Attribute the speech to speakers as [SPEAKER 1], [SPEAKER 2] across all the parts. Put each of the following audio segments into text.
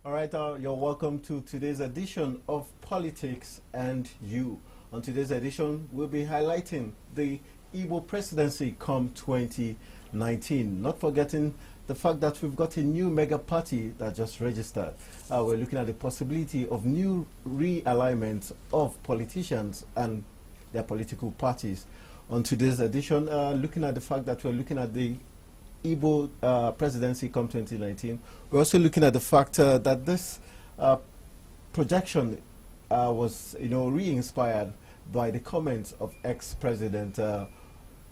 [SPEAKER 1] All right, you're welcome to today's edition of Politics and You. On today's edition, we'll be highlighting the Igbo presidency come 2019. Not forgetting the fact that we've got a new mega party that just registered. We're looking at the possibility of new realignment of politicians and their political parties. On today's edition, looking at the fact that we're looking at the Igbo presidency come 2019. We're also looking at the fact that this projection was, re-inspired by the comments of ex-president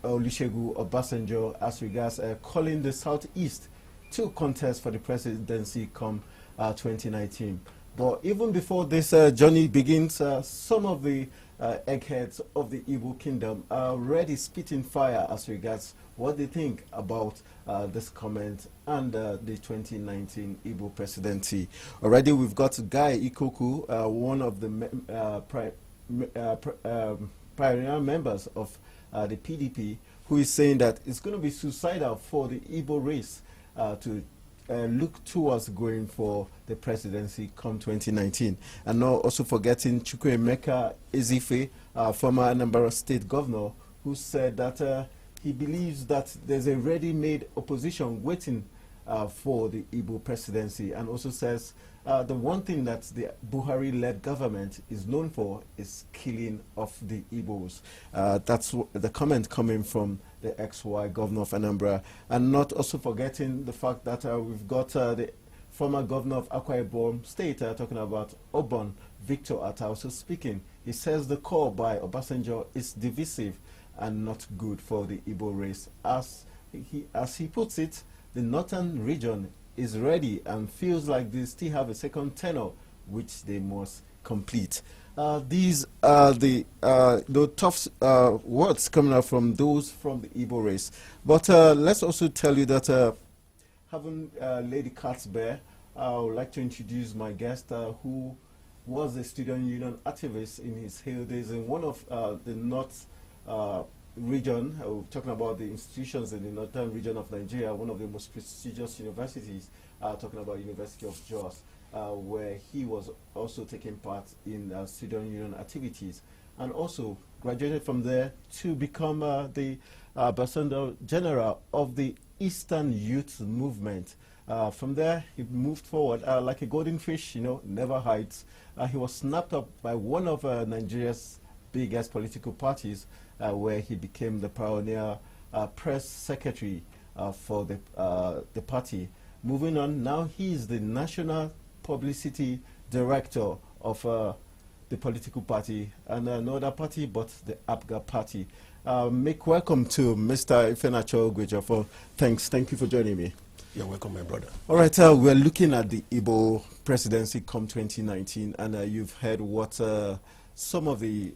[SPEAKER 1] Olusegun Obasanjo as regards calling the Southeast to contest for the presidency come 2019. But even before this journey begins, some of the eggheads of the Igbo kingdom are already spitting fire as regards what they think about this comment and the 2019 Igbo presidency. Already we've got Guy Ikoku, one of the pioneer members of the PDP, who is saying that it's going to be suicidal for the Igbo race to look towards going for the presidency come 2019. And not also forgetting Chukwuemeka Ezefe, former Anambra State governor, who said that he believes that there's a ready-made opposition waiting for the Igbo presidency, and also says the one thing that the Buhari-led government is known for is killing of the Igbos. That's the comment coming from the XY governor of Anambra. And not also forgetting the fact that we've got the former governor of Akwa Ibom State talking about Obon Victor Atta also speaking. He says the call by Obasanjo is divisive and not good for the Igbo race. As he puts it, the northern region is ready and feels like they still have a second tenure which they must complete. These are the tough words coming out from those from the Igbo race. But let's also tell you that having Lady Cats Bear, I would like to introduce my guest who was a student union activist in his heydays in one of the North region. We're talking about the institutions in the northern region of Nigeria, one of the most prestigious universities, talking about University of Jos, where he was also taking part in student union activities, and also graduated from there to become the Ambassador General of the Eastern Youth Movement. From there, he moved forward like a golden fish, never hides. He was snapped up by one of Nigeria's biggest political parties, where he became the pioneer press secretary for the party. Moving on, now he is the national publicity director of the political party, and another party, but the APGA party. Make welcome to Mr. Ifeanacho Ogwejofor. Thank you for joining me.
[SPEAKER 2] You're welcome, my brother.
[SPEAKER 1] All right, we're looking at the Igbo presidency come 2019, and you've heard what some of the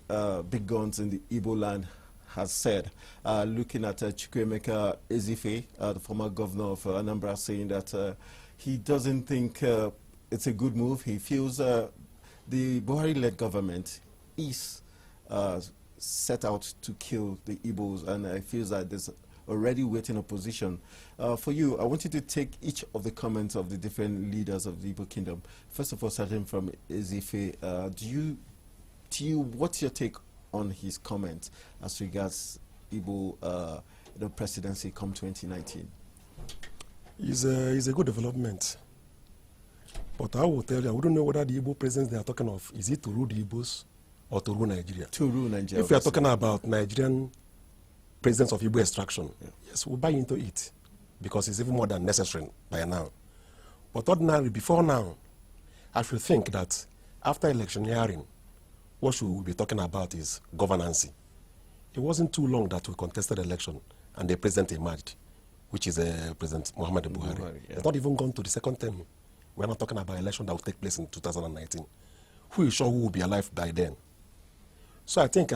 [SPEAKER 1] big guns in the Igbo land has said. Looking at Chukwuemeka Ezefe, the former governor of Anambra, saying that he doesn't think it's a good move. He feels the Buhari-led government is set out to kill the Igbos, and he feels that there's already waiting opposition. For you, I want you to take each of the comments of the different leaders of the Igbo kingdom. First of all, starting from Ezefe, what's your take on his comment as regards Igbo the presidency come 2019?
[SPEAKER 2] It's a good development. But I will tell you, I wouldn't know whether the Igbo president they are talking of, is it to rule the Igbos or to rule Nigeria?
[SPEAKER 1] To rule Nigeria.
[SPEAKER 2] If we are talking about Nigerian presidents of Igbo extraction, yes, we'll buy into it because it's even more than necessary by now. But ordinarily, before now, I should think that after electioneering, what should we be talking about is governance. It wasn't too long that we contested election and the president emerged, which is President Muhammadu Buhari. It's not even gone to the second term. We're not talking about election that will take place in 2019. Who is sure who will be alive by then? So I think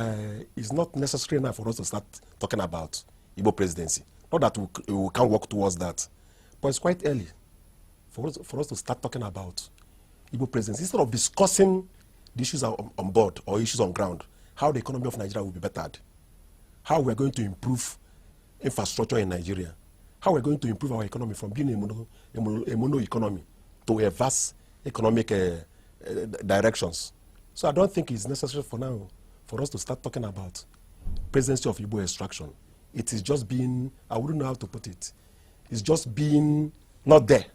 [SPEAKER 2] it's not necessary now for us to start talking about Igbo presidency. Not that we can't work towards that, but it's quite early for us to start talking about Igbo presidency. Instead of discussing the issues on board or issues on ground, how the economy of Nigeria will be bettered, how we're going to improve infrastructure in Nigeria, how we're going to improve our economy from being a mono economy to a vast economic directions. So I don't think it's necessary for now for us to start talking about presidency of Igbo extraction. It is just being, I wouldn't know how to put it. It's just being not there.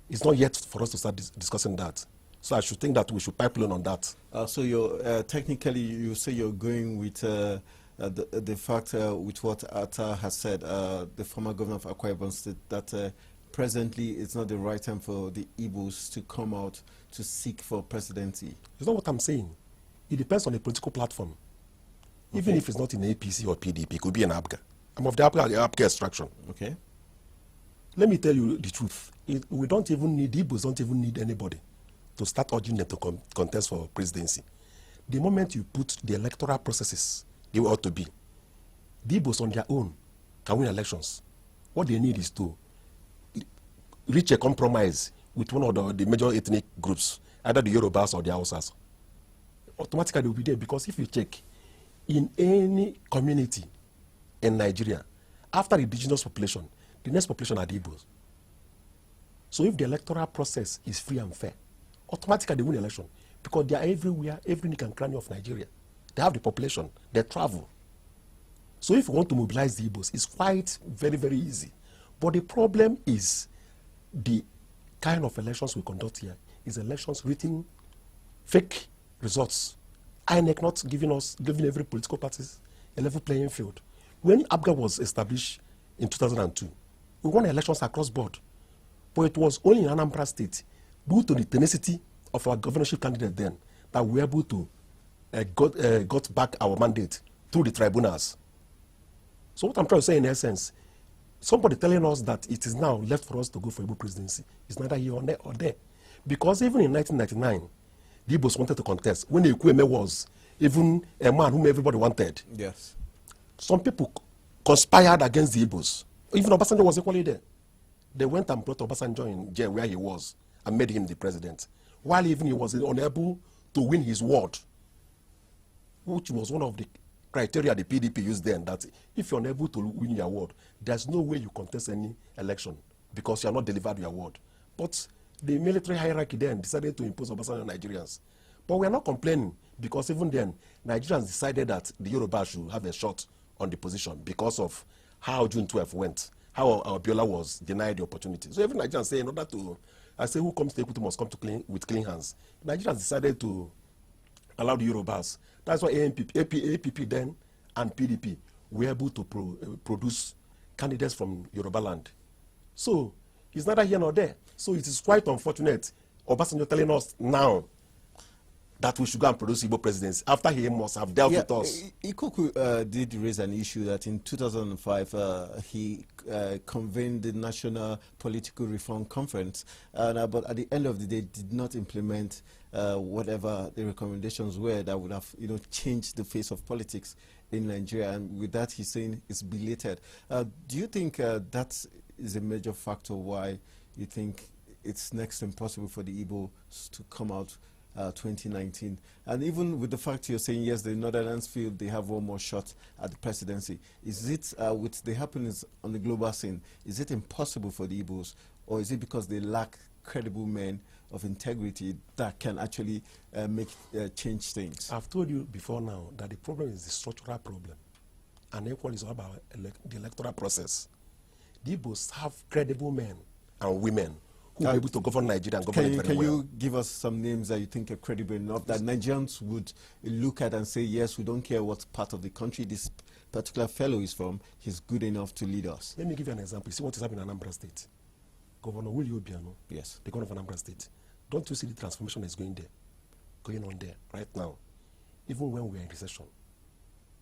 [SPEAKER 2] It's not yet for us to start discussing that. So I should think that we should pipeline on that.
[SPEAKER 1] So you're technically, you say you're going with the fact with what Atta has said, the former governor of Akwa Ibom State, that presently it's not the right time for the Igbos to come out to seek for presidency.
[SPEAKER 2] It's not what I'm saying. It depends on the political platform. Okay. Even if it's not in APC or PDP, it could be an APGA. I'm of the APGA extraction.
[SPEAKER 1] Okay.
[SPEAKER 2] Let me tell you the truth. We don't even need, Igbos don't even need anybody to start urging them to contest for presidency. The moment you put the electoral processes they ought to be, the Igbos on their own can win elections. What they need is to reach a compromise with one of the major ethnic groups, either the Yorubas or the Hausas. Automatically they will be there, because if you check, in any community in Nigeria, after the indigenous population, the next population are the Igbos. So if the electoral process is free and fair, automatically they win election, because they are everywhere, every nook and cranny of Nigeria. They have the population, they travel. So if you want to mobilize the Igbos, it's quite very, very easy. But the problem is the kind of elections we conduct here is elections written fake results. INEC not giving every political party a level playing field. When APGA was established in 2002, we won elections across board. But it was only in Anambra State, due to the tenacity of our governorship candidate then, that we were able to got back our mandate through the tribunals. So what I'm trying to say in essence, somebody telling us that it is now left for us to go for Igbo presidency is neither here or there. Because even in 1999, the Igbos wanted to contest. When Ekwueme was even a man whom everybody wanted.
[SPEAKER 1] Yes.
[SPEAKER 2] Some people conspired against the Igbos. Even Obasanjo was equally there. They went and brought Obasanjo in jail where he was and made him the president, while even he was unable to win his ward, which was one of the criteria the PDP used then, that if you're unable to win your ward, there's no way you contest any election because you are not delivered your ward. But the military hierarchy then decided to impose Obasanjo on Nigerians. But we are not complaining, because even then, Nigerians decided that the Yoruba should have a shot on the position because of how June 12 went, how Abiola was denied the opportunity. So every Nigerian say, in order to, I say, who comes to Ekutu must come to with clean hands. Nigerians decided to allow the Yorubas. That's why APP then and PDP were able to produce candidates from Yoruba land. So it's neither here nor there. So it is quite unfortunate Obasanjo telling us now that we should go and produce Igbo presidency after he must have dealt with us.
[SPEAKER 1] Ikoku did raise an issue that in 2005 he convened the National Political Reform Conference, but at the end of the day did not implement whatever the recommendations were that would have changed the face of politics in Nigeria. And with that, he's saying it's belated. Do you think that is a major factor why you think it's next to impossible for the Igbos to come out 2019? And even with the fact you're saying, yes, the Northerners feel they have one more shot at the presidency, is it, with the happenings on the global scene, is it impossible for the Igbos, or is it because they lack credible men of integrity that can actually change things?
[SPEAKER 2] I've told you before now that the problem is the structural problem, and equally is all about the electoral process. The Igbos have credible men and women who are able to govern Nigeria and govern it very well.
[SPEAKER 1] Can you give us some names that you think are credible enough that Nigerians would look at and say, yes, we don't care what part of the country this particular fellow is from, he's good enough to lead us?
[SPEAKER 2] Let me give you an example. You see what is happening in Anambra State. Governor Willie Obiano,
[SPEAKER 1] yes,
[SPEAKER 2] the governor of Anambra State. Don't you see the transformation that's going on there right now? Even when we're in recession,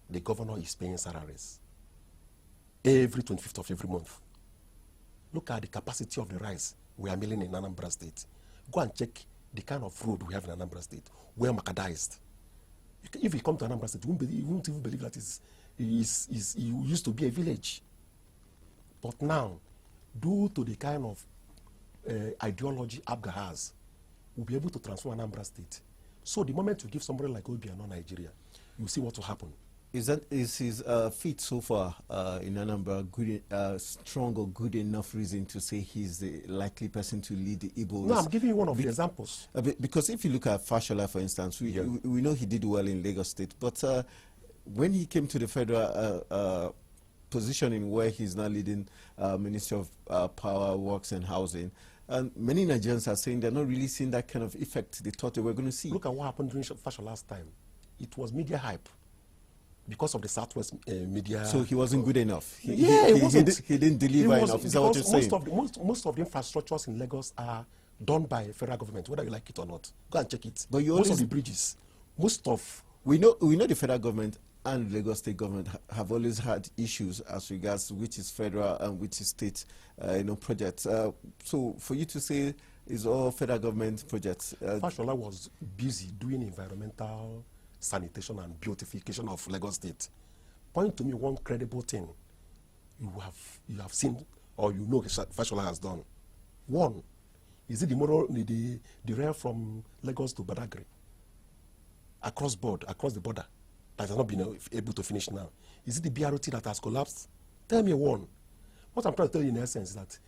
[SPEAKER 2] the governor is paying salaries every 25th of every month. Look at the capacity of the rice we are milling in Anambra State. Go and check the kind of road we have in Anambra State, well macadized. If you come to Anambra State, you won't even believe that it used to be a village. But now, due to the kind of ideology APGA has, we'll be able to transform Anambra State. So the moment you give somebody like Obiano Nigeria, you see what will happen.
[SPEAKER 1] Is his feat so far in Anambra strong or good enough reason to say he's the likely person to lead the Igbos?
[SPEAKER 2] No, I'm giving you one of the examples.
[SPEAKER 1] Because if you look at Fashola, for instance, we know he did well in Lagos State, but when he came to the federal positioning where he's now leading Ministry of Power, Works and Housing, and many Nigerians are saying they're not really seeing that kind of effect they thought they were going to see.
[SPEAKER 2] Look at what happened during Fashola's time. It was media hype. Because of the Southwest media.
[SPEAKER 1] So he wasn't good enough. He didn't deliver enough. Is that what you're saying?
[SPEAKER 2] Most of the infrastructures in Lagos are done by federal government, whether you like it or not. Go and check it.
[SPEAKER 1] But
[SPEAKER 2] most of the bridges,
[SPEAKER 1] we know the federal government and Lagos state government have always had issues as regards which is federal and which is state, projects. So for you to say it's all federal government projects.
[SPEAKER 2] Fashola was busy doing environmental sanitation and beautification of Lagos State. Point to me one credible thing you have seen or you know Fashola has done. One, is it the rail from Lagos to Badagry? Across the border, that has not been able to finish now. Is it the BRT that has collapsed? Tell me one. What I'm trying to tell you in essence is that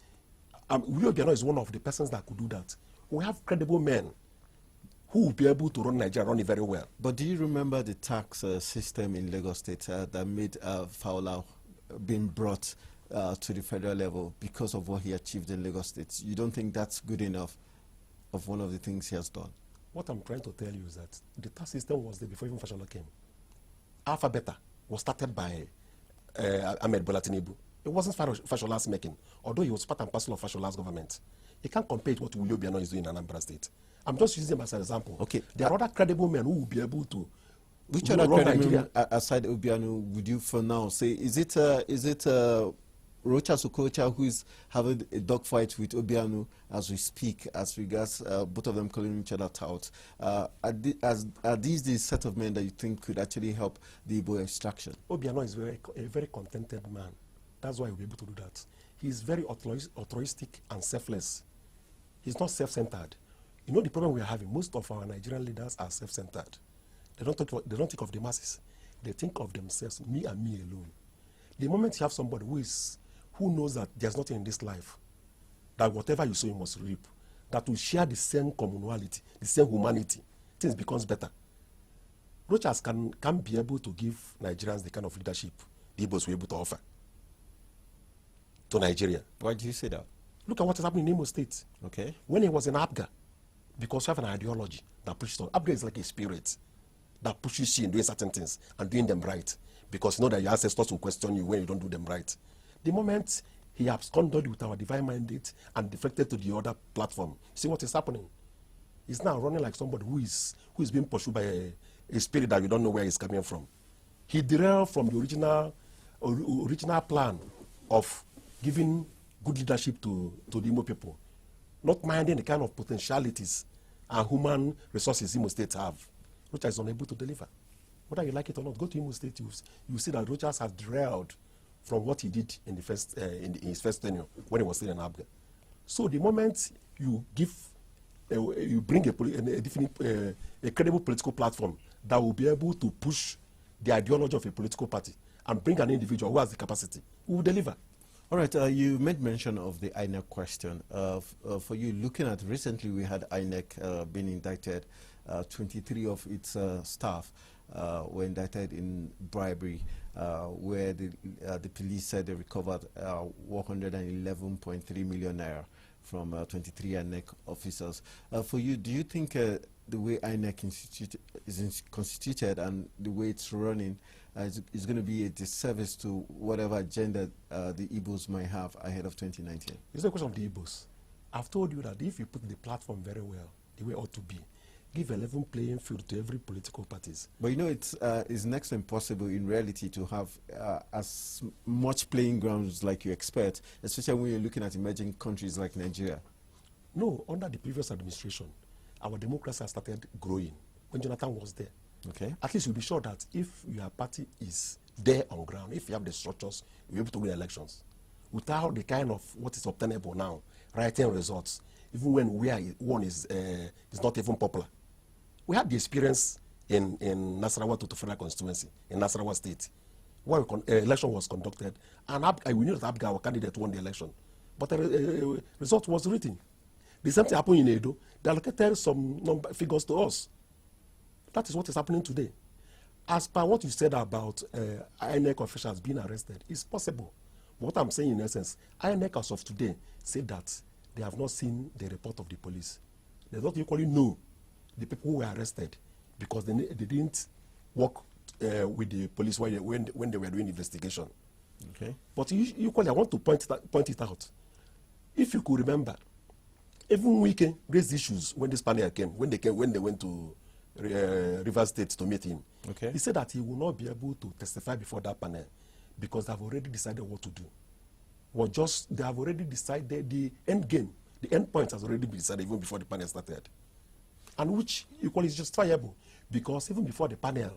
[SPEAKER 2] Willie Obiano is one of the persons that could do that. We have credible men who will be able to run Nigeria, run it very well.
[SPEAKER 1] But do you remember the tax system in Lagos State that made Fowler being brought to the federal level because of what he achieved in Lagos State? You don't think that's good enough of one of the things he has done?
[SPEAKER 2] What I'm trying to tell you is that the tax system was there before even Fashola came. Alpha Beta was started by Ahmed Bola Tinubu. It wasn't Fashola's making, although he was part and parcel of Fashola's government. You can't compare it with what Willie Obiano is doing in Anambra State. I'm just using them as an example.
[SPEAKER 1] Okay.
[SPEAKER 2] There are other credible men who will be able to.
[SPEAKER 1] Which other credible men aside Obiano would you for now say? Is it Rocha Sokocha who is having a dogfight with Obiano as we speak, as regards both of them calling each other tout? Are these the set of men that you think could actually help the Igbo extraction?
[SPEAKER 2] Obiano is a very contented man. That's why he'll be able to do that. He's very altruistic and selfless. He's not self-centered. You know the problem we are having? Most of our Nigerian leaders are self-centered. They don't think of the masses. They think of themselves, me and me alone. The moment you have somebody who knows that there's nothing in this life, that whatever you sow you must reap, that will share the same commonality, the same humanity, things becomes better. Rochas can be able to give Nigerians the kind of leadership the Igbos were able to offer to Nigeria.
[SPEAKER 1] Why do you say that?
[SPEAKER 2] Look at what is happening in Imo State.
[SPEAKER 1] Okay.
[SPEAKER 2] When he was in Abga, because you have an ideology that pushes on. Abga is like a spirit that pushes you in doing certain things and doing them right. Because you know that your ancestors will question you when you don't do them right. The moment he absconded with our divine mandate and defected to the other platform, see what is happening? He's now running like somebody who is being pursued by a spirit that you don't know where he's coming from. He derailed from the original plan of giving good leadership to the Imo people, not minding the kind of potentialities and human resources Imo State have. Rochas is unable to deliver. Whether you like it or not, go to Imo State, you see that Rochas has derailed from what he did in his first tenure when he was still in Abga. So the moment you bring a credible political platform that will be able to push the ideology of a political party and bring an individual who has the capacity, who will deliver.
[SPEAKER 1] All right, you made mention of the INEC question. For you, looking at recently we had INEC being indicted, 23 of its staff were indicted in bribery, where the police said they recovered 111.3 million naira from 23 INEC officers. For you, do you think the way INEC is constituted and the way it's running is going to be a disservice to whatever agenda the Igbos might have ahead of 2019?
[SPEAKER 2] It's not a question of the Igbos. I've told you that if you put the platform very well, the way it ought to be, give a level playing field to every political parties.
[SPEAKER 1] But you know, it's next to impossible in reality to have as much playing grounds like you expect, especially when you're looking at emerging countries like Nigeria.
[SPEAKER 2] No, under the previous administration, our democracy has started growing when Jonathan was there.
[SPEAKER 1] Okay.
[SPEAKER 2] At least you'll be sure that if your party is there on ground, if you have the structures, you'll be able to win elections. Without the kind of what is obtainable now, writing results, even when one is not even popular. We had the experience in Nasarawa to federal constituency in Nasarawa state, where election was conducted, and we knew that Abga, our candidate, won the election, but the result was written. The same thing happened in Edo. They allocated some figures to us. That is what is happening today. As per what you said about INEC officials being arrested, it's possible. What I'm saying in essence, INEC as of today say that they have not seen the report of the police. They don't equally know the people who were arrested because they didn't work with the police when they were doing investigation.
[SPEAKER 1] Okay.
[SPEAKER 2] But equally, I want to point it out. If you could remember, even Wike raised issues when this panel came, when they went to Rivers State to meet him.
[SPEAKER 1] Okay.
[SPEAKER 2] He said that he will not be able to testify before that panel because they have already decided what to do. They have already decided the end game, the end point has already been decided even before the panel started. And which equally is justifiable because even before the panel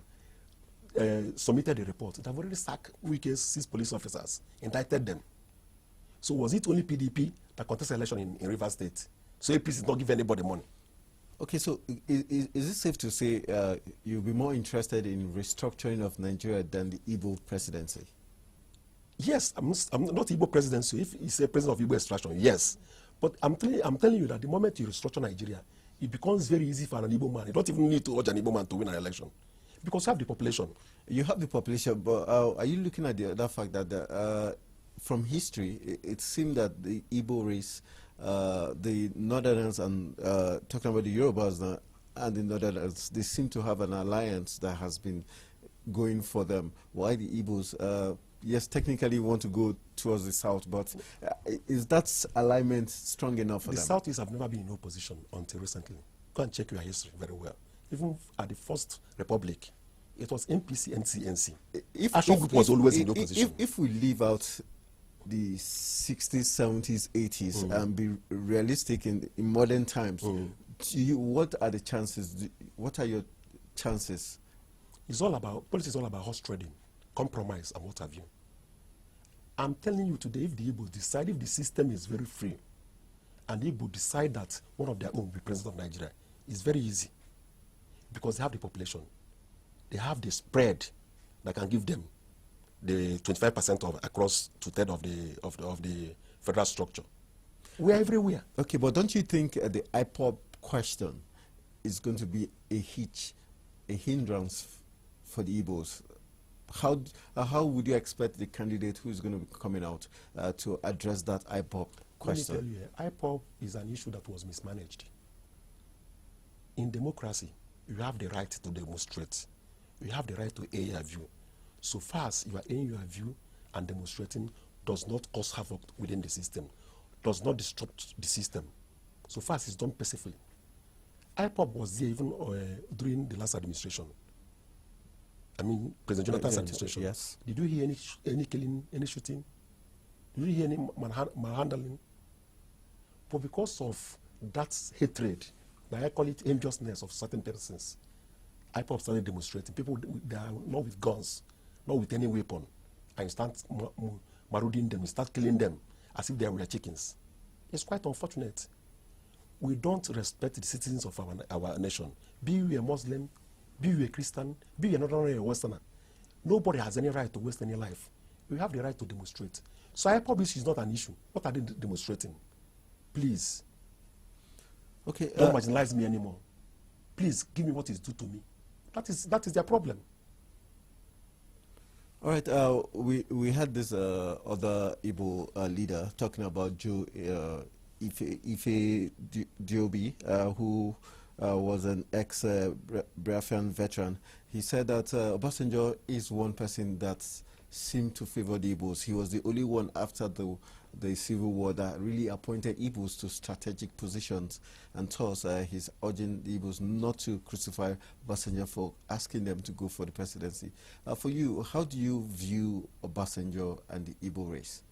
[SPEAKER 2] submitted the report, they have already sacked Wike's 6 police officers, indicted them. So was it only PDP that contested election in Rivers State? So APC did not give anybody money.
[SPEAKER 1] Okay, so is it safe to say you'll be more interested in restructuring of Nigeria than the Igbo presidency?
[SPEAKER 2] Yes, I'm not Igbo presidency. If he's a president of Igbo extraction, yes. But I'm telling you that the moment you restructure Nigeria, it becomes very easy for an Igbo man. You don't even need to urge an Igbo man to win an election because you have the population. You have the population,
[SPEAKER 1] but are you looking at the other fact that from history, it seemed that the Igbo race, the Northerners and talking about the Yorubas and the Northerners, they seem to have an alliance that has been going for them. Why the Igbos, yes, technically want to go towards the south, but is that alignment strong enough for them?
[SPEAKER 2] The Southeast have never been in opposition until recently. Go and check your history very well. Even at the First Republic, it was NPC, NC. Action Group was always in opposition.
[SPEAKER 1] If we leave out the 60s, 70s, 80s, and be realistic in modern times, what are the chances? What are your chances?
[SPEAKER 2] Politics is all about horse trading, compromise, and what have you. I'm telling you today, if the Igbo decide, if the system is very free, and the Igbo decide that one of their own will be president of Nigeria, it's very easy. Because they have the population. They have the spread that can give them the 25% of across 2/3 of the federal structure. We are everywhere.
[SPEAKER 1] Okay, but don't you think the IPOB question is going to be a hindrance for the Igbos? How would you expect the candidate who is going to be coming out to address that IPOB question?
[SPEAKER 2] Let me tell you, IPOB is an issue that was mismanaged. In democracy, you have the right to demonstrate. You have the right to air your view. So far as you are airing your view and demonstrating does not cause havoc within the system, does not disrupt the system. So far as it's done peacefully. IPOB was there even during the last administration. I mean, President Jonathan's administration.
[SPEAKER 1] Yes.
[SPEAKER 2] Did you hear any killing, any shooting? Did you hear any manhandling? But because of that hatred, I call it enviousness of certain persons, IPOB started demonstrating. People, they are not with guns, not with any weapon, and start marauding them, start killing them as if they were chickens. It's quite unfortunate. We don't respect the citizens of our nation. Be you a Muslim, be you a Christian, be you another a Westerner. Nobody has any right to waste any life. We have the right to demonstrate. So IPOB is not an issue. What are they demonstrating? Please.
[SPEAKER 1] Okay.
[SPEAKER 2] Don't marginalize me anymore. Please give me what is due to me. That is their problem.
[SPEAKER 1] All right. We had this other Igbo leader talking about Joe Ife Diobi, who was an ex-Biafran veteran. He said that Obasanjo is one person that seemed to favor the Igbos. He was the only one after the Civil War that really appointed Igbos to strategic positions, and thus he's urging the Igbos not to crucify Obasanjo for asking them to go for the presidency. For you, how do you view Obasanjo and the Igbo race?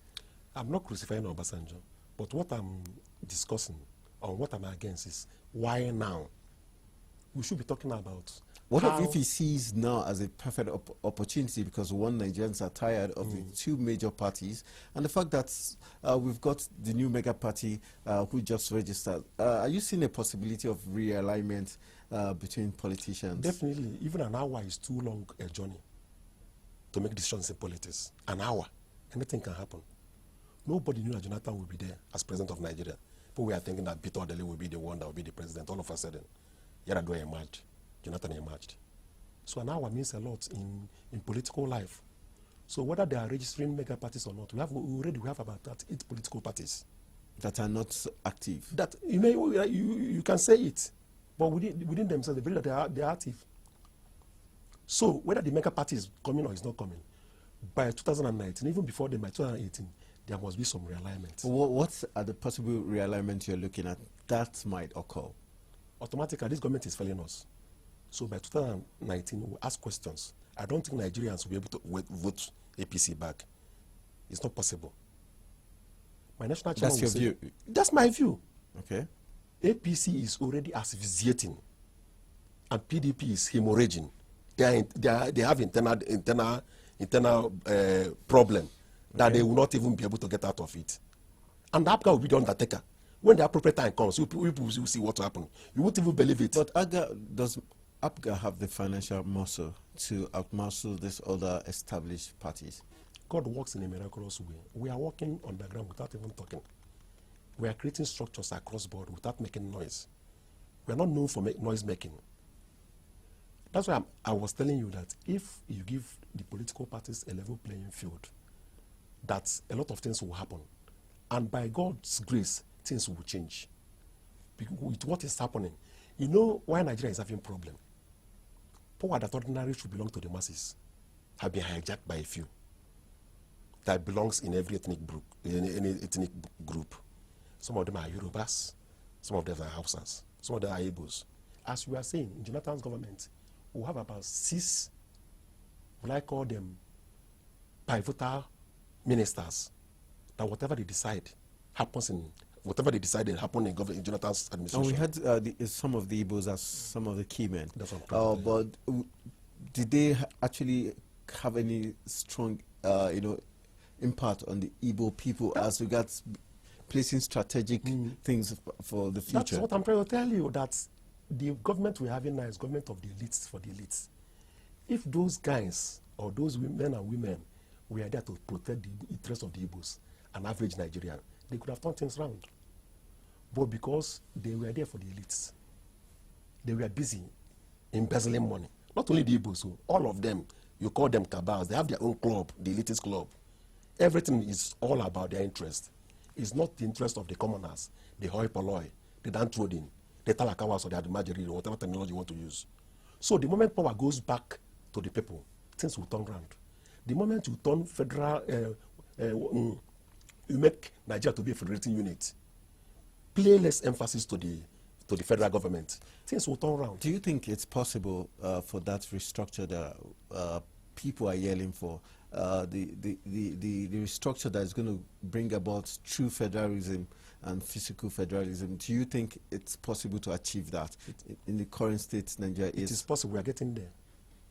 [SPEAKER 2] I'm not crucifying Obasanjo, but what I'm discussing or what I'm against is why now? We should be talking about
[SPEAKER 1] What if he sees now as a perfect opportunity, because one, Nigerians are tired of the two major parties, and the fact that we've got the new mega party who just registered. Are you seeing a possibility of realignment between politicians?
[SPEAKER 2] Definitely. Even an hour is too long a journey to make decisions in politics. An hour. Anything can happen. Nobody knew that Jonathan would be there as president of Nigeria. But we are thinking that Peter Odele will be the one that will be the president. All of a sudden, Yar'Adua emerged. Jonathan emerged. So an hour means a lot in political life. So whether they are registering mega parties or not, we already have about 8 political parties
[SPEAKER 1] that are not active.
[SPEAKER 2] That you can say it, but within themselves, they believe that they are active. So whether the mega party is coming or is not coming, by 2019, even before then, by 2018, there must be some realignment.
[SPEAKER 1] What are the possible realignment you're looking at that might occur?
[SPEAKER 2] Automatically, this government is failing us. So by 2019, we'll ask questions. I don't think Nigerians will be able to vote APC back. It's not possible. My national chairman
[SPEAKER 1] That's your view?
[SPEAKER 2] That's my view.
[SPEAKER 1] Okay.
[SPEAKER 2] APC is already asphyxiating, and PDP is hemorrhaging. They have internal problem that they will not even be able to get out of it. And APGA will be the undertaker. When the appropriate time comes, you will see what will happen. You won't even believe it.
[SPEAKER 1] But does APGA have the financial muscle to outmuscle these other established parties?
[SPEAKER 2] God works in a miraculous way. We are working on the ground without even talking. We are creating structures across board without making noise. We are not known for noise making. That's why I was telling you that if you give the political parties a level playing field, that a lot of things will happen. And by God's grace, things will change. With what is happening, you know why Nigeria is having a problem? Power that ordinarily should belong to the masses have been hijacked by a few. That belongs in every ethnic group. Some of them are Yorubas, some of them are Hausas, some of them are Igbos. As we are saying, in Jonathan's government, we'll have about 6, will I call them, pivotal ministers, that whatever they decide happens in, whatever they decide will happen in Jonathan's administration.
[SPEAKER 1] And we had some of the Igbos as some of the key men.
[SPEAKER 2] That's what
[SPEAKER 1] but did they actually have any strong, impact on the Igbo people as regards placing strategic things for the future?
[SPEAKER 2] That's what I'm trying to tell you, that the government we're having now is government of the elites for the elites. If those guys or those men and women were there to protect the interests of the Igbos, an average Nigerian, they could have turned things around. But because they were there for the elites, they were busy embezzling money. Not only the Igbos, so all of them, you call them cabals, they have their own club, the elitist club. Everything is all about their interest. It's not the interest of the commoners, the hoi polloi, the downtrodden, the talakawas or the admajiri, or whatever terminology you want to use. So the moment power goes back to the people, things will turn around. The moment you turn federal, you make Nigeria to be a federating unit, play less emphasis to the federal government, things will turn around.
[SPEAKER 1] Do you think it's possible for that restructure that people are yelling for, the restructure that is going to bring about true federalism and physical federalism? Do you think it's possible to achieve that in the current state Nigeria is?
[SPEAKER 2] It is possible. We are getting there.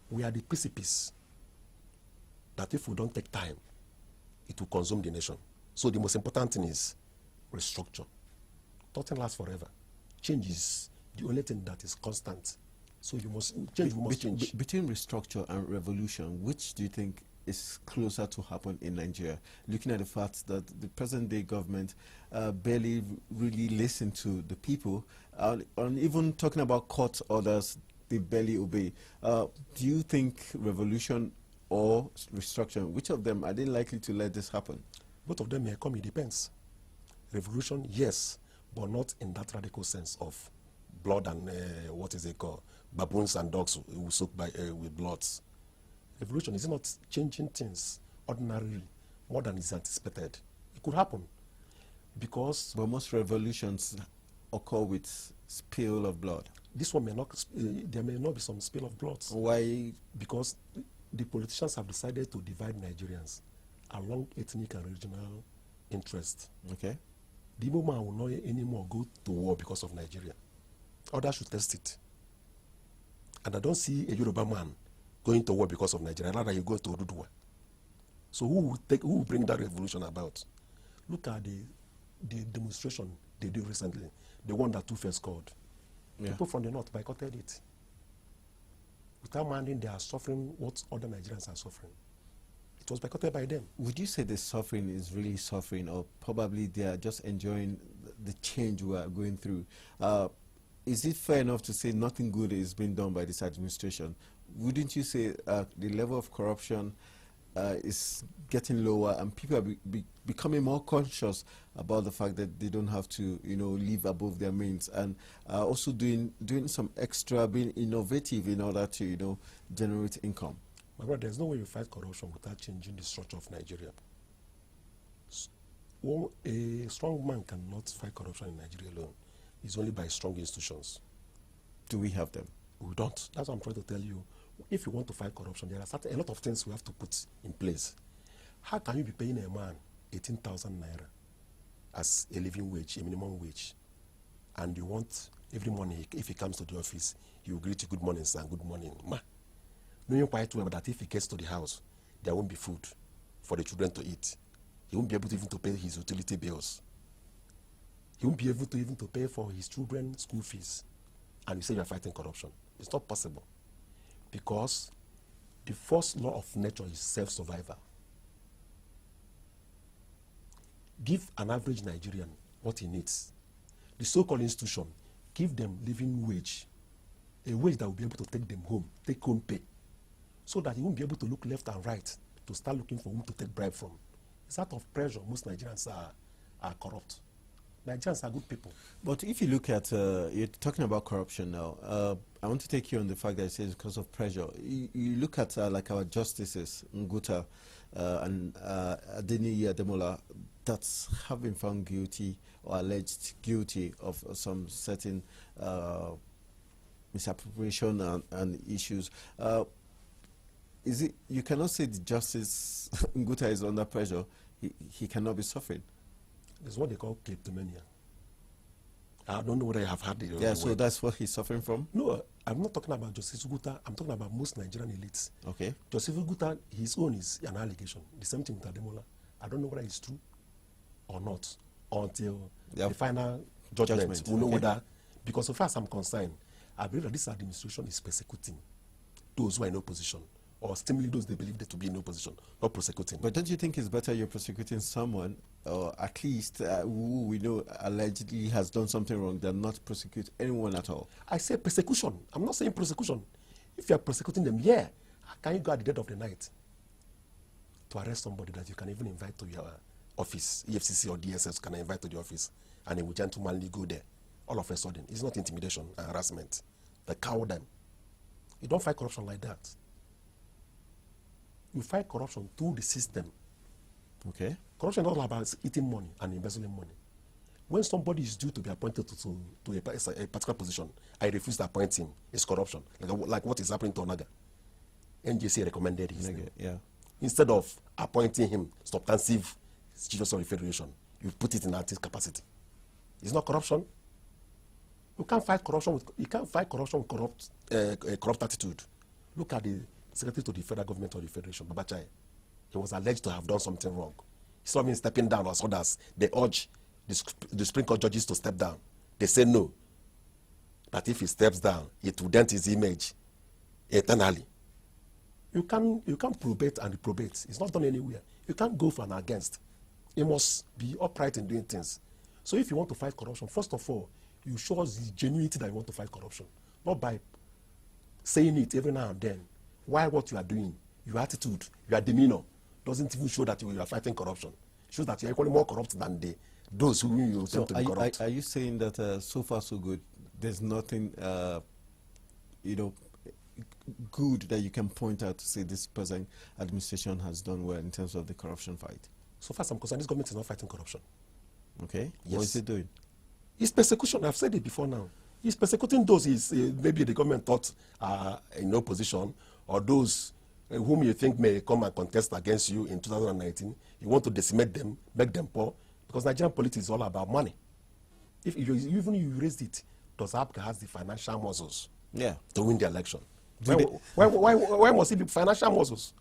[SPEAKER 2] We are the precipice that if we don't take time, it will consume the nation. So the most important thing is restructure. Nothing lasts forever. Change is the only thing that is constant. So you must change.
[SPEAKER 1] Between restructure and revolution, which do you think is closer to happen in Nigeria? Looking at the fact that the present-day government barely really listen to the people, and even talking about court orders, they barely obey. Do you think revolution or restructure, which of them are they likely to let this happen?
[SPEAKER 2] Both of them may come. It depends. Revolution, yes, but not in that radical sense of blood and what is it called? Baboons and dogs who soak with bloods. Revolution is not changing things ordinarily more than is anticipated. It could happen because.
[SPEAKER 1] But most revolutions occur with spill of blood.
[SPEAKER 2] This one may not. There may not be some spill of blood.
[SPEAKER 1] Why?
[SPEAKER 2] Because the politicians have decided to divide Nigerians along ethnic and regional interest.
[SPEAKER 1] Okay.
[SPEAKER 2] The Igbo man will not anymore go to war because of Nigeria. Others should test it. And I don't see a Yoruba man going to war because of Nigeria. Rather, you go to Oduduwa. So who will bring that revolution about? Look at the demonstration they did recently, the one that Two-Face called.
[SPEAKER 1] Yeah.
[SPEAKER 2] People from the north boycotted it. Without minding they are suffering what other Nigerians are suffering. It was boycotted by them.
[SPEAKER 1] Would you say the suffering is really suffering, or probably they are just enjoying the change we are going through? Is it fair enough to say nothing good is being done by this administration? Wouldn't you say the level of corruption is getting lower, and people are becoming more conscious about the fact that they don't have to, live above their means, and also doing some extra, being innovative in order to, generate income?
[SPEAKER 2] My brother, there's no way you fight corruption without changing the structure of Nigeria. A strong man cannot fight corruption in Nigeria alone. It's only by strong institutions.
[SPEAKER 1] Do we have them?
[SPEAKER 2] We don't. That's what I'm trying to tell you. If you want to fight corruption, there are a lot of things we have to put in place. How can you be paying a man 18,000 naira as a living wage, a minimum wage, and you want every morning, if he comes to the office, he will greet you good morning, sir, good morning, ma. Knowing quite well that if he gets to the house, there won't be food for the children to eat. He won't be able to even to pay his utility bills. He won't be able to even to pay for his children's school fees. And you say you are fighting corruption. It's not possible. Because the first law of nature is self-survival. Give an average Nigerian what he needs. The so-called institution, give them living wage, a wage that will be able to take them home, take home pay, so that he won't be able to look left and right to start looking for whom to take bribe from. It's out of pressure most Nigerians are corrupt. Nigerians are good people.
[SPEAKER 1] But if you look at, you're talking about corruption now, I want to take you on the fact that it says because of pressure. You look at like our justices, Nguta and Adeniyi Ademola, that have been found guilty or alleged guilty of some certain misappropriation and issues. Is it, you cannot say the justice Nguta is under pressure. He cannot be suffering.
[SPEAKER 2] It's what they call kleptomania. I don't know whether you have had it.
[SPEAKER 1] Yeah, so that's what he's suffering from?
[SPEAKER 2] No, I'm not talking about Joseph Nguta. I'm talking about most Nigerian elites.
[SPEAKER 1] Okay.
[SPEAKER 2] Joseph Nguta, his own is an allegation. The same thing with Ademola. I don't know whether it's true or not until the final judgment. We'll know whether, because so far as I'm concerned, I believe that this administration is persecuting those who are in opposition, or stimulating those they believe they to be in opposition, not prosecuting.
[SPEAKER 1] But don't you think it's better you're prosecuting someone, or at least who we know allegedly has done something wrong, than not prosecute anyone at all?
[SPEAKER 2] I say persecution. I'm not saying prosecution. If you are prosecuting them, yeah, can you go at the dead of the night to arrest somebody that you can even invite to your office, EFCC or DSS can invite to the office, and they will gentlemanly go there all of a sudden? It's not intimidation and harassment. They cow them. You don't fight corruption like that. You fight corruption through the system.
[SPEAKER 1] Okay.
[SPEAKER 2] Corruption is all about eating money and embezzling money. When somebody is due to be appointed to a particular position, I refuse to appoint him. It's corruption. Like what is happening to Onaga. NJC recommended his name.
[SPEAKER 1] Yeah.
[SPEAKER 2] Instead of appointing him substantive chief of the federation, you put it in artist capacity. It's not corruption. You can't fight corruption with corrupt attitude. Look at the Secretary to the Federal Government of the Federation, Babachai. He was alleged to have done something wrong. He saw him stepping down as others. They urge the Supreme Court judges to step down. They say no. That if he steps down, it will dent his image eternally. You can't probate and reprobate. It's not done anywhere. You can't go for and against. You must be upright in doing things. So if you want to fight corruption, first of all, you show us the genuinity that you want to fight corruption. Not by saying it every now and then. Why what you are doing, your attitude, your demeanor, doesn't even show that you are fighting corruption. It shows that you are equally more corrupt than those who you seem to be corrupt.
[SPEAKER 1] Are you saying that so far so good, there's nothing, good that you can point out to say this present administration has done well in terms of the corruption fight?
[SPEAKER 2] So far as I'm concerned, this government is not fighting corruption.
[SPEAKER 1] Okay.
[SPEAKER 2] Yes.
[SPEAKER 1] What is it doing?
[SPEAKER 2] It's persecution. I've said it before now. He's persecuting those maybe the government thought are in opposition, or those whom you think may come and contest against you in 2019. You want to decimate them, make them poor, because Nigerian politics is all about money. Even if you raised it, does APGA has the financial muscles to win the election? Why must it be financial muscles?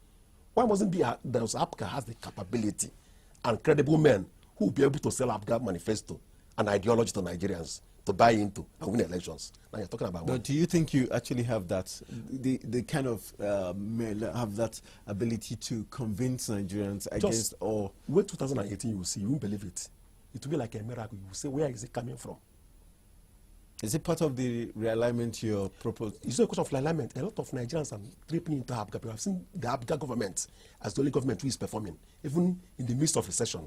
[SPEAKER 2] Why mustn't be does APGA has the capability and credible men who will be able to sell APGA manifesto and ideology to Nigerians to buy into and win elections? Now you're talking about.
[SPEAKER 1] But do you think you actually have that, the kind of men have that ability to convince Nigerians against all?
[SPEAKER 2] Wait 2018, you will see. You won't believe it. It will be like a miracle. You will say, where is it coming from?
[SPEAKER 1] Is it part of the realignment you're proposing?
[SPEAKER 2] It's not a question of realignment. A lot of Nigerians are tripping into APGA. We have seen the APGA government as the only government who is performing, even in the midst of recession.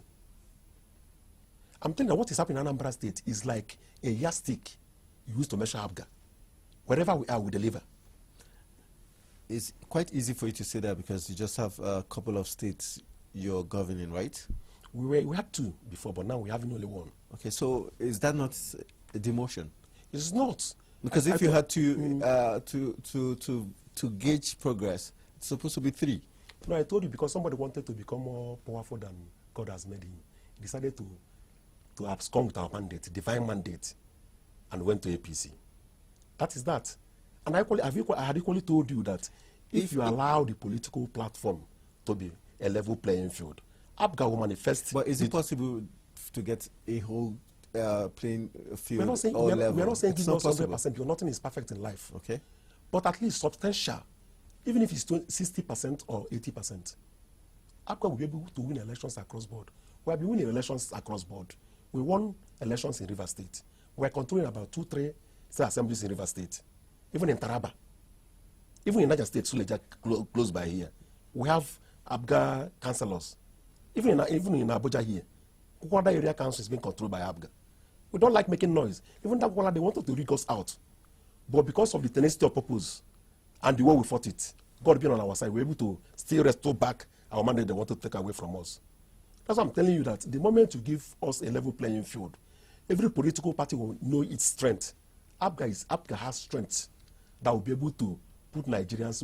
[SPEAKER 2] I'm telling you, what is happening in Anambra State is like a yardstick you use to measure APGA. Wherever we are, we deliver.
[SPEAKER 1] It's quite easy for you to say that because you just have a couple of states you're governing, right?
[SPEAKER 2] We had two before, but now we have only one.
[SPEAKER 1] Okay, so is that not a demotion?
[SPEAKER 2] It's not.
[SPEAKER 1] Because if you had to gauge progress, it's supposed to be 3.
[SPEAKER 2] No, I told you because somebody wanted to become more powerful than God has made him. He decided to abscond with our mandate, divine mandate, and went to APC. That is that. And I had equally told you that if you allow the political platform to be a level playing field, APGA will manifest.
[SPEAKER 1] But is it possible to get a whole playing field?
[SPEAKER 2] We're not saying,
[SPEAKER 1] we're
[SPEAKER 2] not saying give us 100% because nothing is perfect in life.
[SPEAKER 1] Okay.
[SPEAKER 2] But at least substantial, even if it's 60% or 80%, APGA will be able to win elections across board. We have been winning elections across board. We won elections in River State. We're controlling about 2-3 state assemblies in River State. Even in Taraba. Even in Niger State, Suleja, close by here. We have APGA councillors. Even in Abuja here. Kukwada area council is being controlled by APGA. We don't like making noise. Even that Kukwada, they wanted to rig us out. But because of the tenacity of purpose and the way we fought it, God being on our side, we're able to still restore back our mandate they want to take away from us. That's why I'm telling you that the moment you give us a level playing field, every political party will know its strength. APGA has strength that will be able to put Nigerians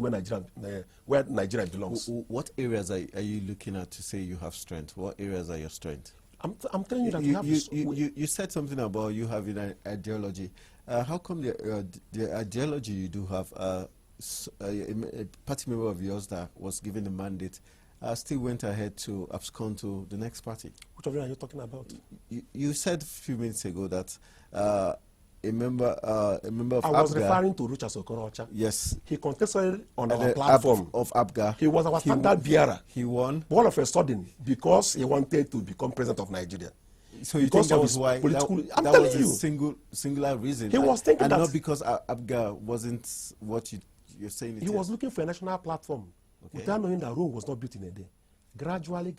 [SPEAKER 2] where Nigeria belongs.
[SPEAKER 1] What areas are you looking at to say you have strength? What areas are your strength?
[SPEAKER 2] I'm telling you that
[SPEAKER 1] you said something about you having an ideology. How come the ideology you do have, a party member of yours that was given the mandate still went ahead to abscond to the next party?
[SPEAKER 2] Which of you are you talking about?
[SPEAKER 1] You said a few minutes ago that a member of APGA.
[SPEAKER 2] I was referring to Rochas Okorocha.
[SPEAKER 1] Yes.
[SPEAKER 2] He contested on our platform
[SPEAKER 1] of APGA.
[SPEAKER 2] He was our standard bearer.
[SPEAKER 1] He won.
[SPEAKER 2] But all of a sudden, because he wanted to become president of Nigeria.
[SPEAKER 1] So you think that was why that was a singular reason?
[SPEAKER 2] He was thinking
[SPEAKER 1] and
[SPEAKER 2] that,
[SPEAKER 1] not because APGA wasn't what you're saying.
[SPEAKER 2] He was looking for a national platform, without knowing that Rome was not built in a day. Gradually,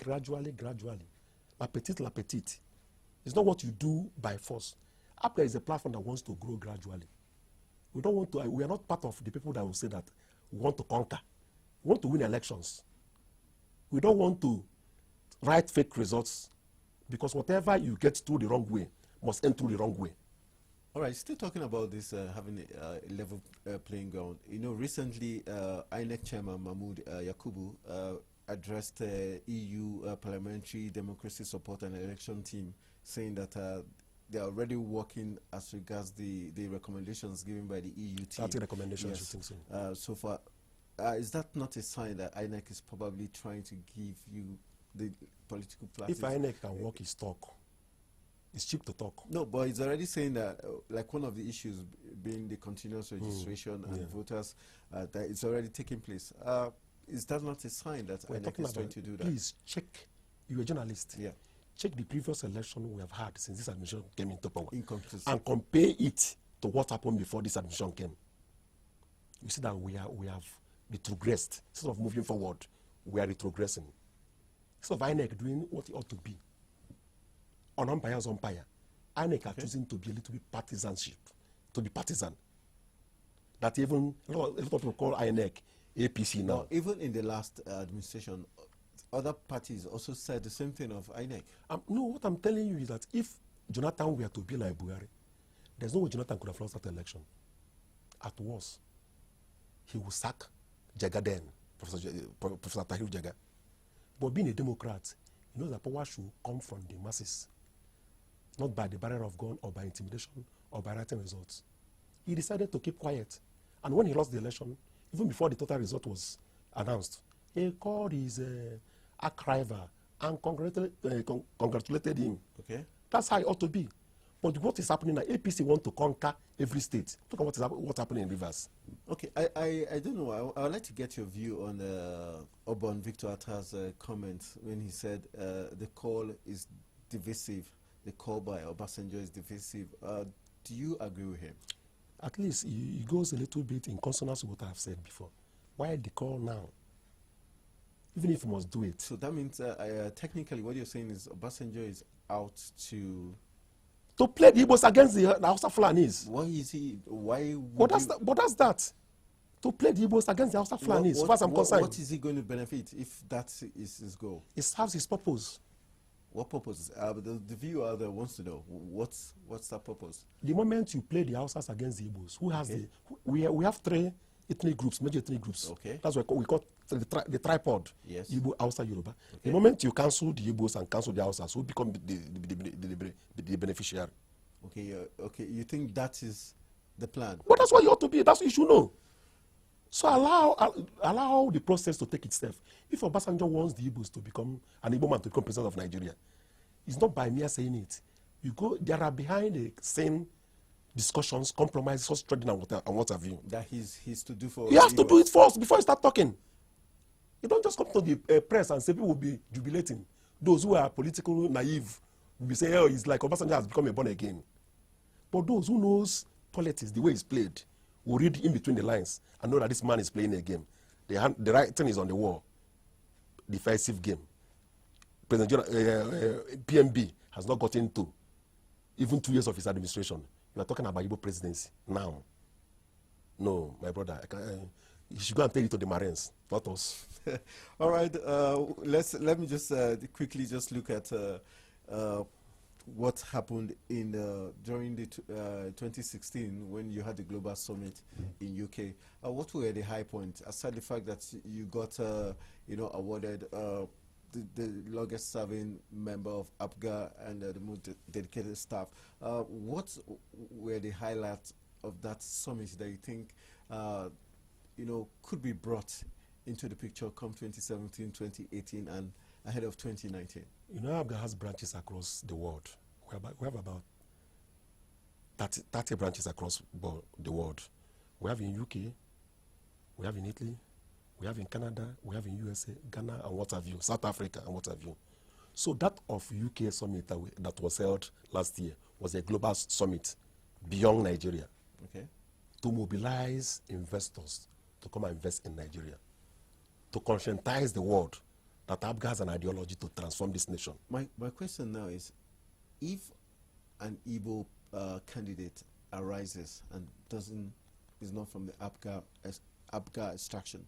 [SPEAKER 2] la petite. It's not what you do by force. APGA is a platform that wants to grow gradually. We don't want to. We are not part of the people that will say that we want to conquer. We want to win elections. We don't want to write fake results, because whatever you get through the wrong way must end through the wrong way.
[SPEAKER 1] All right, still talking about this having a level playing ground. You know, recently INEC chairman Mahmoud Yakubu addressed EU Parliamentary Democracy Support and Election Team, saying that they are already working as regards the recommendations given by the EU team.
[SPEAKER 2] 30 recommendations,
[SPEAKER 1] yes.
[SPEAKER 2] You think so?
[SPEAKER 1] So far, is that not a sign that INEC is probably trying to give you the political parties?
[SPEAKER 2] If INEC can walk his talk, it's cheap to talk.
[SPEAKER 1] No, but it's already saying that, like one of the issues being the continuous registration and voters, that it's already taking place. Is that not a sign that INEC is trying to do that?
[SPEAKER 2] Please check. You're a journalist.
[SPEAKER 1] Yeah.
[SPEAKER 2] Check the previous election we have had since this administration came into power
[SPEAKER 1] and
[SPEAKER 2] compare it to what happened before this administration came. You see that we have retrogressed. Instead of moving forward, we are retrogressing. Instead of INEC doing what it ought to be, on umpire's umpire, INEC are choosing to be a little bit partisan. That even a lot of people call INEC APC now.
[SPEAKER 1] Well, even in the last administration, other parties also said the same thing of INEC.
[SPEAKER 2] No, what I'm telling you is that if Jonathan were to be like Buhari, there's no way Jonathan could have lost that election. At worst, he will sack Jega then, Professor Tahir Jega. But being a Democrat, he knows that power should come from the masses, not by the barrier of gun or by intimidation or by writing results. He decided to keep quiet. And when he lost the election, even before the total result was announced, he called his arch rival and congratulated him.
[SPEAKER 1] Okay.
[SPEAKER 2] That's how it ought to be. But what is happening now? APC want to conquer every state. Look at what's happening in Rivers.
[SPEAKER 1] Okay, I don't know. I would like to get your view on Obon Victor Atta's comment when he said the call is divisive. The call by Obasanjo is divisive. Do you agree with him?
[SPEAKER 2] At least he goes a little bit in consonance with what I've said before. Why the call now? Even if he must do it.
[SPEAKER 1] So that means technically what you're saying is Obasanjo is out to
[SPEAKER 2] play the Igbos against the Hausa Fulanis.
[SPEAKER 1] Why is he? Why?
[SPEAKER 2] But that's that. To play the Igbos against the Hausa Fulanis, as far as I'm concerned.
[SPEAKER 1] What is he going to benefit if that is his goal?
[SPEAKER 2] It serves his purpose.
[SPEAKER 1] What purpose? The viewer there wants to know what's that purpose.
[SPEAKER 2] The moment you play the Hausas against the Igbos, who has we have three ethnic groups, major ethnic groups.
[SPEAKER 1] Okay.
[SPEAKER 2] That's what we call the tripod.
[SPEAKER 1] Yes.
[SPEAKER 2] Igbo, Hausa, Yoruba.
[SPEAKER 1] Okay.
[SPEAKER 2] The moment you cancel the Igbos and cancel the Hausas, who become the beneficiary.
[SPEAKER 1] Okay. Okay. You think that is the plan?
[SPEAKER 2] But that's what you ought to be. That's what you should know. So allow the process to take itself. If Obasanjo wants the Igbos to become an Igbo man to become president of Nigeria, it's not by mere saying it. You go. There are behind the scene discussions, compromises, trading and what have you.
[SPEAKER 1] That he's to do for.
[SPEAKER 2] You have to do it first before you start talking. You don't just come to the press and say people will be jubilating. Those who are politically naive will be saying, "Oh, it's like Obasanjo has become a born again." But those who knows politics, the way it's played, will read in between the lines and know that this man is playing a game. The right thing is on the wall. Defensive game. President PMB has not gotten into even 2 years of his administration. You are talking about Igbo presidency now. No, my brother, you should go and take it to the Marines, not us.
[SPEAKER 1] All right, let me just quickly just look at what happened during the 2016 when you had the Global Summit in UK. What were the high points? Aside the fact that you got awarded the longest serving member of APGA and the most dedicated staff. What were the highlights of that summit that you think could be brought into the picture come 2017, 2018 and ahead of 2019?
[SPEAKER 2] APGA has branches across the world. We have about 30 branches across the world. We have in UK, we have in Italy, we have in Canada, we have in USA, Ghana, and what have you, South Africa, and what have you. So that of UK summit that was held last year was a global summit beyond Nigeria.
[SPEAKER 1] Okay.
[SPEAKER 2] To mobilize investors to come and invest in Nigeria, to conscientize the world that APGA has an ideology to transform this nation.
[SPEAKER 1] My question now is, if an Igbo candidate arises and is not from the APGA extraction,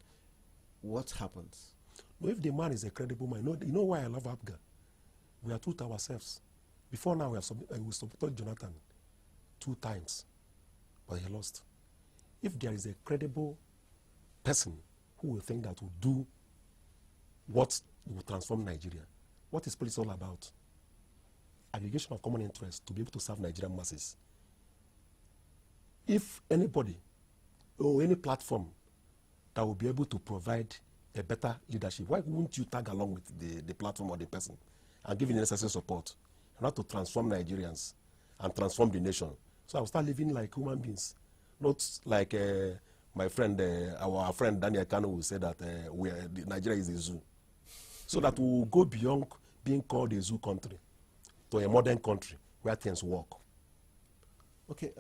[SPEAKER 1] what happens?
[SPEAKER 2] Well, if the man is a credible man, you know why I love APGA? We are true to ourselves. Before now, we supported Jonathan 2 times, but he lost. If there is a credible person who will think that will do what will transform Nigeria, what is politics all about? Aggregation of common interest to be able to serve Nigerian masses. If anybody or any platform that will be able to provide a better leadership, why wouldn't you tag along with the platform or the person and give the necessary support in order to transform Nigerians and transform the nation? So I will start living like human beings, not like my friend, our friend Daniel Kano will say that Nigeria is a zoo. So that we will go beyond being called a zoo country to a modern country where things work.
[SPEAKER 1] Okay,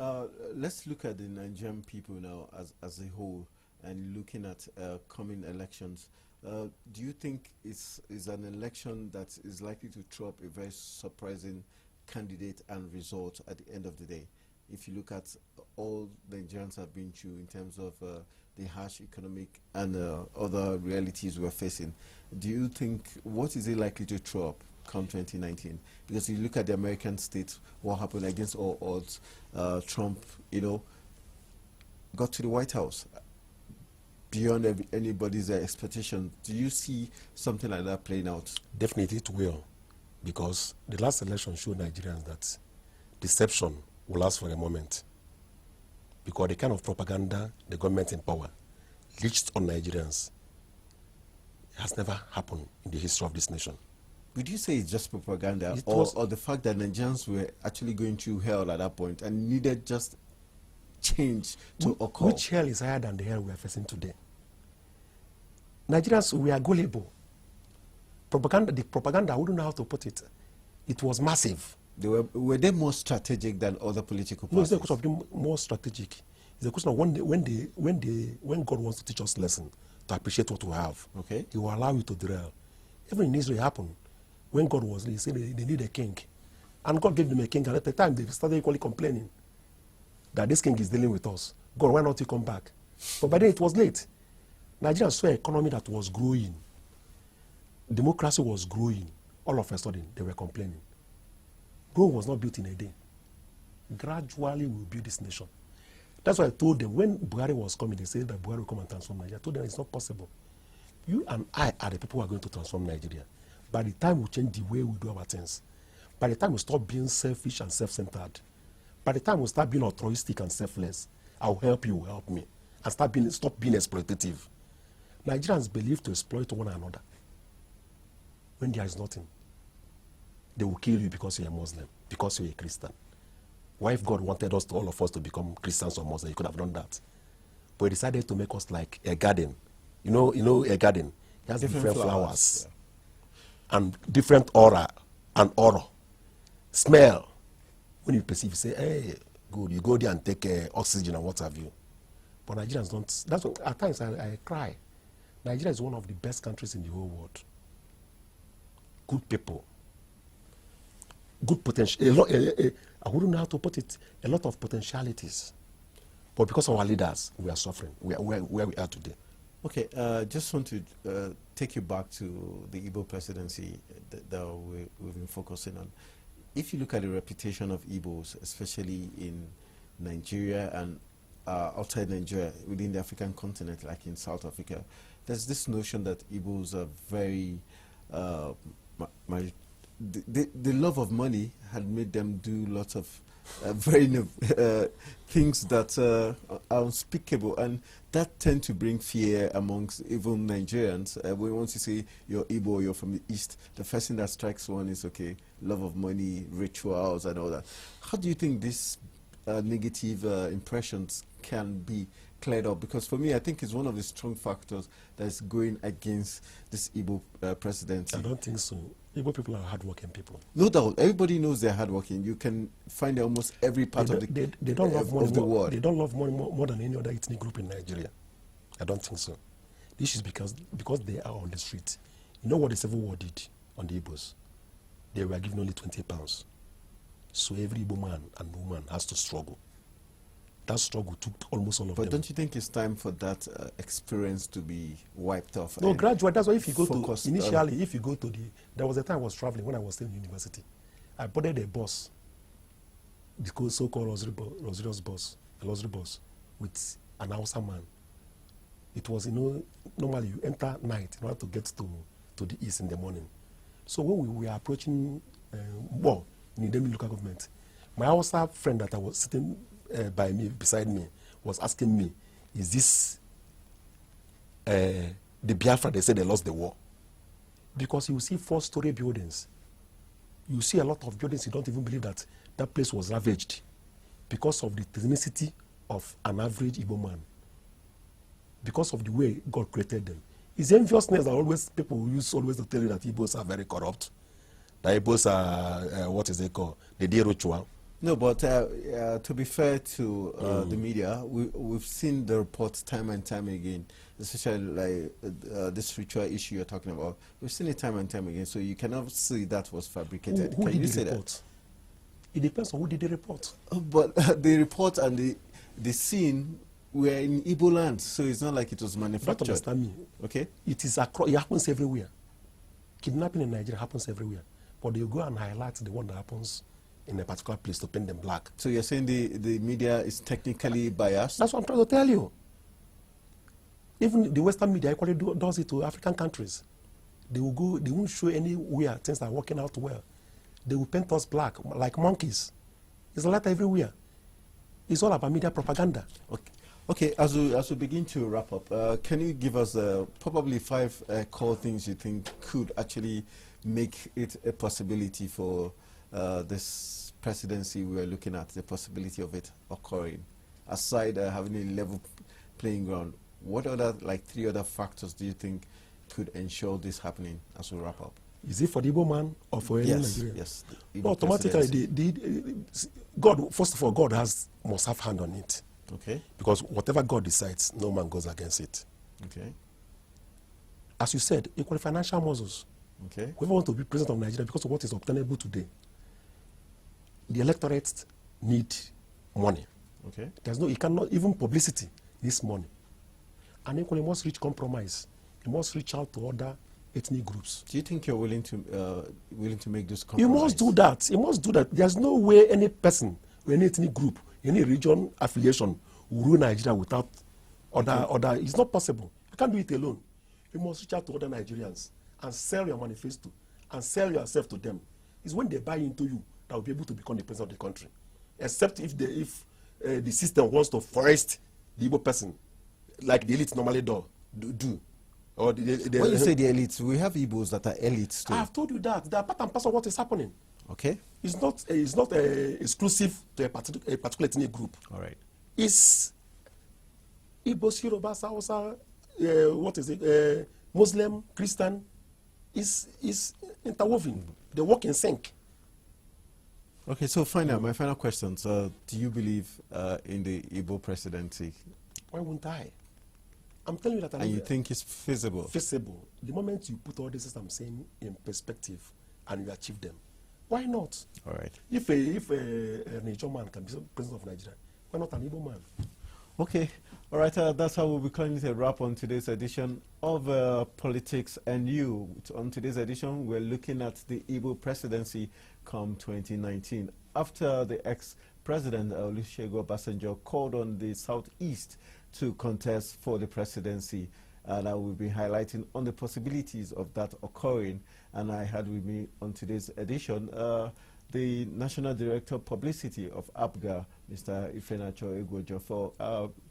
[SPEAKER 1] let's look at the Nigerian people now as a whole and looking at coming elections. Do you think it's an election that is likely to throw up a very surprising candidate and result at the end of the day? If you look at all the Nigerians have been through in terms of the harsh economic and other realities we're facing, do you think, what is it likely to throw up come 2019? Because you look at the American states, what happened against all odds, Trump, got to the White House beyond anybody's expectation. Do you see something like that playing out?
[SPEAKER 2] Definitely it will, because the last election showed Nigerians that deception will last for a moment, because the kind of propaganda the government in power leached on Nigerians has never happened in the history of this nation.
[SPEAKER 1] Would you say it's just propaganda, or the fact that Nigerians were actually going through hell at that point and needed just change to occur?
[SPEAKER 2] Which hell is higher than the hell we are facing today? Nigerians, we are gullible. The propaganda, I wouldn't know how to put it. It was massive.
[SPEAKER 1] Were they more strategic than other political parties?
[SPEAKER 2] No, it's not a question of being more strategic. It's a question of when God wants to teach us lesson, to appreciate what we have,
[SPEAKER 1] okay,
[SPEAKER 2] He will allow you to derail. Even in Israel, it happened. When God was, He said they need a king. And God gave them a king, and at the time they started equally complaining that this king is dealing with us. God, why not you come back? But by then it was late. Nigeria saw an economy that was growing. Democracy was growing. All of a sudden, they were complaining. Rome was not built in a day. Gradually, we'll build this nation. That's why I told them, when Buhari was coming, they said that Buhari will come and transform Nigeria. I told them it's not possible. You and I are the people who are going to transform Nigeria. By the time we change the way we do our things, by the time we stop being selfish and self-centered, by the time we start being altruistic and selfless, I'll help you, help me, and stop being exploitative. Nigerians believe to exploit one another. When there is nothing, they will kill you because you're a Muslim, because you're a Christian. Why, if God wanted us to, all of us, to become Christians or Muslims, He could have done that. But He decided to make us like a garden. You know a garden. It has different flowers. Yeah. And different aura and aura. Smell. When you perceive, you say, hey, good. You go there and take oxygen and what have you. But Nigerians don't. That's what, at times I cry. Nigeria is one of the best countries in the whole world. Good people. Good potential. I wouldn't know how to put it. A lot of potentialities. But because of our leaders, we are suffering. We are where we are today.
[SPEAKER 1] Okay, just want to take you back to the Igbo presidency that we've been focusing on. If you look at the reputation of Igbos, especially in Nigeria and outside Nigeria, within the African continent, like in South Africa, there's this notion that Igbos are very... The love of money had made them do lots of very things that are unspeakable, and that tend to bring fear amongst even Nigerians. When once you say you're Igbo, you're from the East, the first thing that strikes one is, okay, love of money, rituals and all that. How do you think these negative impressions can be cleared up? Because for me, I think it's one of the strong factors that's going against this Igbo presidency.
[SPEAKER 2] I don't think so. Igbo people are hardworking people.
[SPEAKER 1] No doubt. Everybody knows they're hardworking. You can find almost every part of
[SPEAKER 2] they don't love money
[SPEAKER 1] of the world.
[SPEAKER 2] They don't love money more than any other ethnic group in Nigeria. I don't think so. This is because they are on the street. You know what the Civil War did on the Igbos? They were given only 20 pounds. So every Igbo man and woman has to struggle. That struggle took almost all of them.
[SPEAKER 1] But don't you think it's time for that experience to be wiped off?
[SPEAKER 2] No, gradually. That's why if you go to, initially, if you go to there was a time I was traveling when I was still in university. I boarded a bus, the so-called luxurious bus, a luxury bus, with an Hausa man. It was, normally you enter night in order to get to the east in the morning. So when we were approaching, in the local government, my Hausa friend that I was sitting beside me was asking me, is this the Biafra they said they lost the war? Because you see 4-story buildings. You see a lot of buildings, you don't even believe that place was ravaged because of the ethnicity of an average Igbo man. Because of the way God created them. It's enviousness that people use to tell you that Igbos are very corrupt. That Igbos are, what is it called? The day ritual.
[SPEAKER 1] No, but to be fair to the media, we've seen the reports time and time again, especially like this ritual issue you're talking about. We've seen it time and time again, so you cannot say that was fabricated.
[SPEAKER 2] Who
[SPEAKER 1] Can you
[SPEAKER 2] did
[SPEAKER 1] say
[SPEAKER 2] the report?
[SPEAKER 1] that?
[SPEAKER 2] It depends on who did the report.
[SPEAKER 1] But the report and the scene were in Igbo land, so it's not like it was manufactured.
[SPEAKER 2] Don't understand me.
[SPEAKER 1] Okay?
[SPEAKER 2] It happens everywhere. Kidnapping in Nigeria happens everywhere. But they go and highlight the one that happens in a particular place to paint them black.
[SPEAKER 1] So you're saying the media is technically biased?
[SPEAKER 2] That's what I'm trying to tell you. Even the Western media equally does it to African countries. They won't show anywhere things are working out well. They will paint us black like monkeys. It's a lot everywhere. It's all about media propaganda.
[SPEAKER 1] Okay. Okay, as we begin to wrap up, can you give us probably 5 core things you think could actually make it a possibility for this presidency we are looking at, the possibility of it occurring? Aside having a level playing ground, what other, like 3 other factors do you think could ensure this happening as we wrap up?
[SPEAKER 2] Is it for the Igbo man or for any Nigerian?
[SPEAKER 1] Yes.
[SPEAKER 2] Automatically, God, first of all, God must have hand on it.
[SPEAKER 1] Okay.
[SPEAKER 2] Because whatever God decides, no man goes against it.
[SPEAKER 1] Okay.
[SPEAKER 2] As you said, equal financial muscles.
[SPEAKER 1] Okay.
[SPEAKER 2] Whoever wants to be president of Nigeria, because of what is obtainable today, the electorate need money.
[SPEAKER 1] Okay.
[SPEAKER 2] There's no, you cannot, even publicity needs money. And equally, you must reach compromise. You must reach out to other ethnic groups.
[SPEAKER 1] Do you think you're willing to make this compromise?
[SPEAKER 2] You must do that. You must do that. There's no way any person, or any ethnic group, any region affiliation will rule Nigeria without other. It's not possible. You can't do it alone. You must reach out to other Nigerians and sell your manifesto and sell yourself to them. It's when they buy into you that will be able to become the president of the country. Except if the system wants to forest the Igbo person, like the elites normally do. Or
[SPEAKER 1] when you say the elites, we have Igbos that are elites too.
[SPEAKER 2] I've told you that. They are part and parcel of what is happening.
[SPEAKER 1] Okay.
[SPEAKER 2] It's not exclusive to a particular ethnic group.
[SPEAKER 1] All right.
[SPEAKER 2] It's Igbos, Yoruba, Hausa, what is it? Muslim, Christian. Is interwoven. They work in sync.
[SPEAKER 1] Okay, so my final question. Do you believe in the Igbo presidency?
[SPEAKER 2] Why wouldn't I? I'm telling you that.
[SPEAKER 1] And you think it's feasible?
[SPEAKER 2] Feasible. The moment you put all this, I'm saying, in perspective, and you achieve them, why not?
[SPEAKER 1] All right.
[SPEAKER 2] If a Nigerian man can be president of Nigeria, why not an Igbo man?
[SPEAKER 1] Okay. All right. That's how we'll be calling it a wrap on today's edition of Politics and You. On today's edition, we're looking at the Igbo presidency come 2019. After the ex-president Olusegun Obasanjo called on the Southeast to contest for the presidency, and I will be highlighting on the possibilities of that occurring. And I had with me on today's edition the National Director of Publicity of APGA, Mr. Ifeanacho Egwojo, for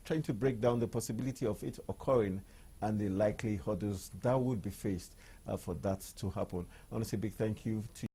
[SPEAKER 1] trying to break down the possibility of it occurring and the likely hurdles that would be faced for that to happen. I want to say a big thank you to